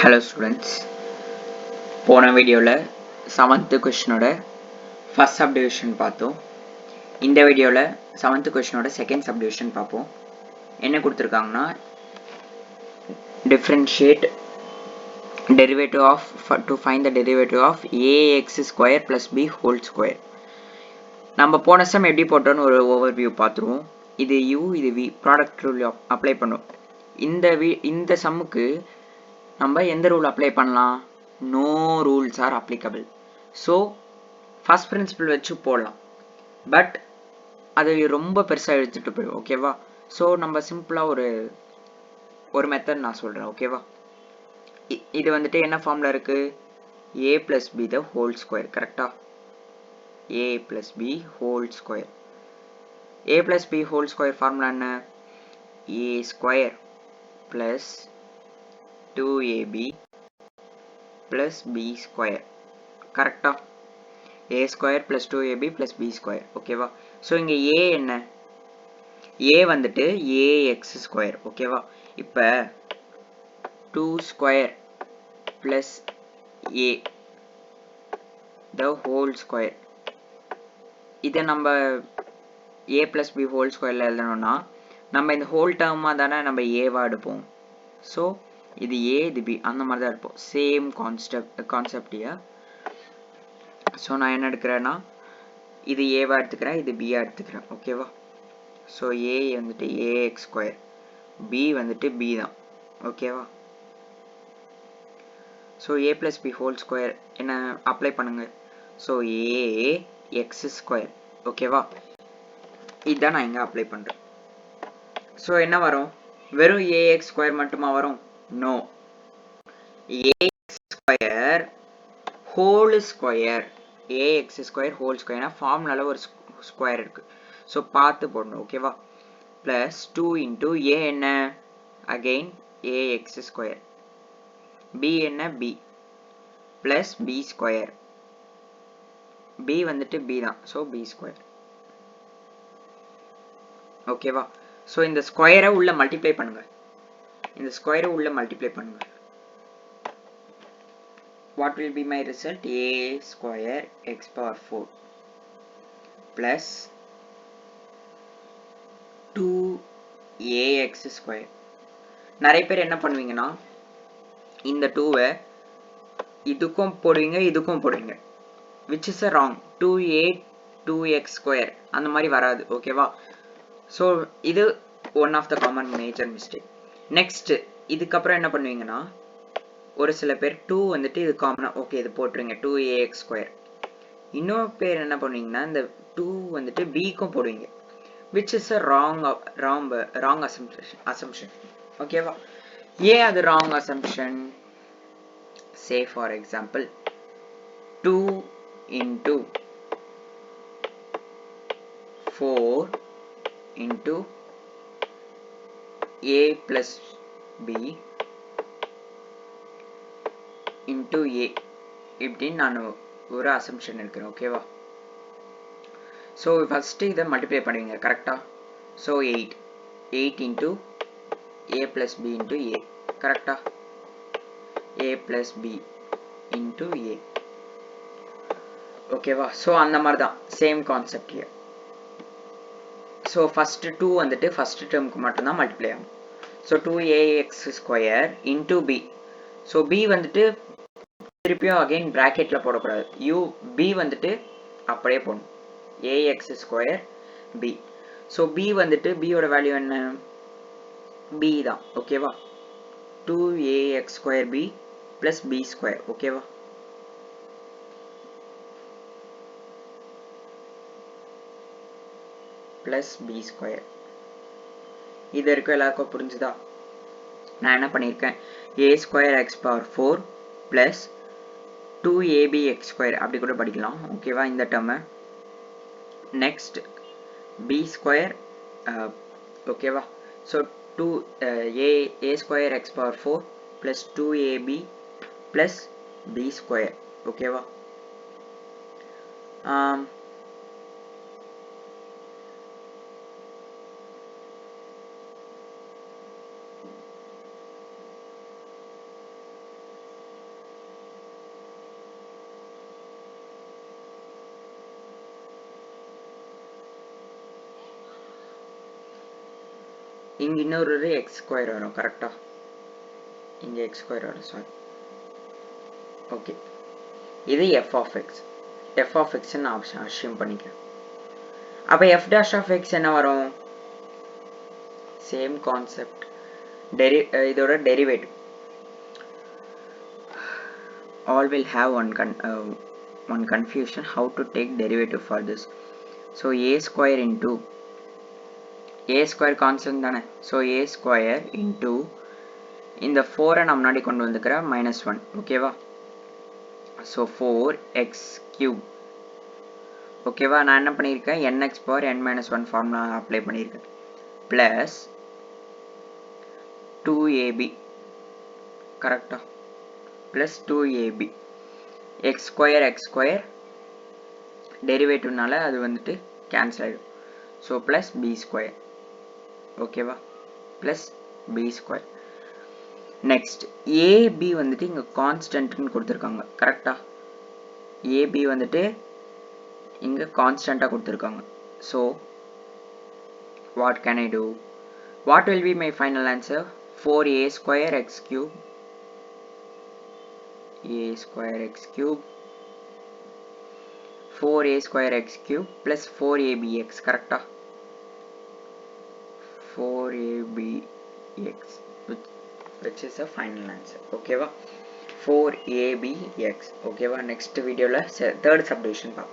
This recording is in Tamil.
Hello students, போன வீடியோவில் 7th கொஸ்டினோட ஃபர்ஸ்ட் சப்டிவிஷன் பார்த்தோம். இந்த வீடியோவில் 7th கொஸ்டினோட செகண்ட் சப்டிவிஷன் பார்ப்போம். என்ன கொடுத்துருக்காங்கன்னா differentiate derivative of to find the derivative of ax square plus b whole square. நம்ம போன சம் எப்படி போட்டோன்னு ஒரு ஓவர்வியூ பார்த்துருவோம். இது u இது v ப்ராடக்ட் ரூல் அப்ளை பண்ணும். இந்த சம்முக்கு நம்ம எந்த ரூல் அப்ளை பண்ணலாம்? No rules are applicable. So first principle வச்சு போடலாம், பட் அது ரொம்ப பெருசாக எடுத்துகிட்டு போயிடும். ஓகேவா? ஸோ நம்ம சிம்பிளாக ஒரு மெத்தட் நான் சொல்கிறேன். ஓகேவா? இது வந்துட்டு என்ன ஃபார்மில் இருக்குது? a + b the whole square. கரெக்டாக? a + b whole square. a + b whole square formula என்ன? a square plus 2ab plus b square. கரெக்டா? a square plus 2ab plus b square. ஓகேவா? ஸோ இங்கே a என்ன? a வந்துட்டு ax square. ஓகேவா? இப்போ 2 square plus a the whole square. இதை நம்ம a plus b whole squareல எழுதணும்னா நம்ம இந்த ஹோல் டேர்மாக தானே நம்ம ஏவா எடுப்போம். ஸோ இது a இது b அந்த மாதிரி தான் இருப்போம். Same concept. ஸோ நான் என்ன எடுக்கிறேன்னா இது ஏவா எடுத்துக்கிறேன், இது பியா எடுத்துக்கிறேன். ஓகேவா? ஸோ a வந்துட்டு ax ஸ்கொயர், b வந்துட்டு b தான். ஓகேவா? So a + b whole square என்ன அப்ளை பண்ணுங்க. So ax square. ஓகேவா? இதுதான் நான் இங்கே அப்ளை பண்ணுறேன். ஸோ என்ன வரும்? வெறும் ax ஸ்கொயர் மட்டுமா வரும்? No, ax square whole square. ax square whole ஸ்கொயர்னா ஃபார்முலால ஒரு ஸ்கொயர் இருக்கு. ஸோ பார்த்து போடணும். ஓகேவா? ப்ளஸ் 2 இன்டூ a என்ன? Again ax square. b என்ன? b plus b square. b வந்துட்டு b தான். So b square. ஓகேவா? ஸோ இந்த ஸ்கொயரை உள்ள மல்டிப்ளை பண்ணுங்க. இந்த ஸ்கொயரை உள்ள மல்டிப்ளை பண்ணுங்க. What will be my result? a square x power 4 plus 2ax square. நிறைய பேர் என்ன பண்ணுவீங்கன்னா இந்த 2வை இதுக்கும் போடுவீங்க, இதுக்கும் போடுவீங்க, which is a wrong. 2a 2x square அந்த மாதிரி வராது. ஓகேவா? ஸோ இது one of the common major mistake. Next இதுக்கப்புறம் என்ன பண்ணுவீங்கன்னா ஒரு சில பேர் 2 வந்துட்டு இது காமனாக ஓகே இது போட்டுருங்க 2ax ஸ்கொயர். இன்னொரு பேர் என்ன பண்ணுவீங்கன்னா இந்த 2 வந்துட்டு பிக்கும் போடுவீங்க, which is a wrong assumption. ஓகேவா? ஏன் அது wrong assumption? Say for example 2 into 4 into a plus b into a இப்படின்னு நான் ஒரு அசம்ஷன் இருக்கிறேன். ஓகேவா? ஸோ ஃபஸ்ட்டு இதை மல்டிப்ளை பண்ணுவீங்க. கரெக்டாக? So 8 into a plus b into a. கரெக்டாக? a plus b into a. ஓகேவா? ஸோ அந்த மாதிரி தான் சேம் கான்செப்ட். ஸோ ஃபஸ்ட்டு 2 வந்துட்டு ஃபஸ்ட்டு டேர்முக்கு மட்டும்தான் மல்டிப்ளை ஆகும். So 2ax square into b. So b வந்துட்டு திருப்பியும் அகைன் ப்ராக்கெட்டில் போடக்கூடாது. b வந்துட்டு அப்படியே போடணும். ax square b. So b வந்துட்டு bயோட வேல்யூ என்ன? b தான். ஓகேவா? 2ax square b plus b square. ஓகேவா? Plus b square. இது இருக்க எல்லாருக்கும் புரிஞ்சுதா? நான் என்ன பண்ணியிருக்கேன்? a square x power 4 plus 2abx square அப்படி கூட படிக்கலாம். ஓகேவா? இந்த டேர்மை நெக்ஸ்ட் b ஸ்கொயர். ஓகேவா? So 2a square x power 4 plus 2ab plus b square. ஓகேவா? இங்க இன்னொரு x ஸ்கொயர் வரும் கரெக்டா இங்க x ஸ்கொயர் வரும் சாரி ஓகே இது f of x ன்னு ஆப்ஷன் அஸ்யூம் பண்ணிக்கிறேன் அப்ப f dash of x என்ன வரும் சேம் கான்செப்ட் இதோட derivative all will have one confusion how to take derivative for this so a square into a square constant தானே so a square into இந்த 4 நான் முன்னாடி கொண்டு வந்துக்கிறேன் -1 ஓகேவா so 4x cube ஓகேவா நான் என்ன பண்ணியிருக்கேன் nx power n - 1 formula apply பண்ணியிருக்கேன் plus 2ab கரெக்டா plus 2ab x square டெரிவேட்டிவ்னால அது வந்துட்டு கேன்சல் ஆயிடும் so plus b square ஓகேவா plus b square next ab வந்துட்டு இங்க கான்ஸ்டன்ட்னு கொடுத்துருக்காங்க கரெக்டா ab வந்துட்டு இங்க கான்ஸ்டன்ட்டா கொடுத்துருக்காங்க so what can I do what will be my final answer 4a square x cube a square x cube 4a square x cube plus 4abx correcta 4abx which is the final answer okay va 4abx okay va next video la third subdivision pa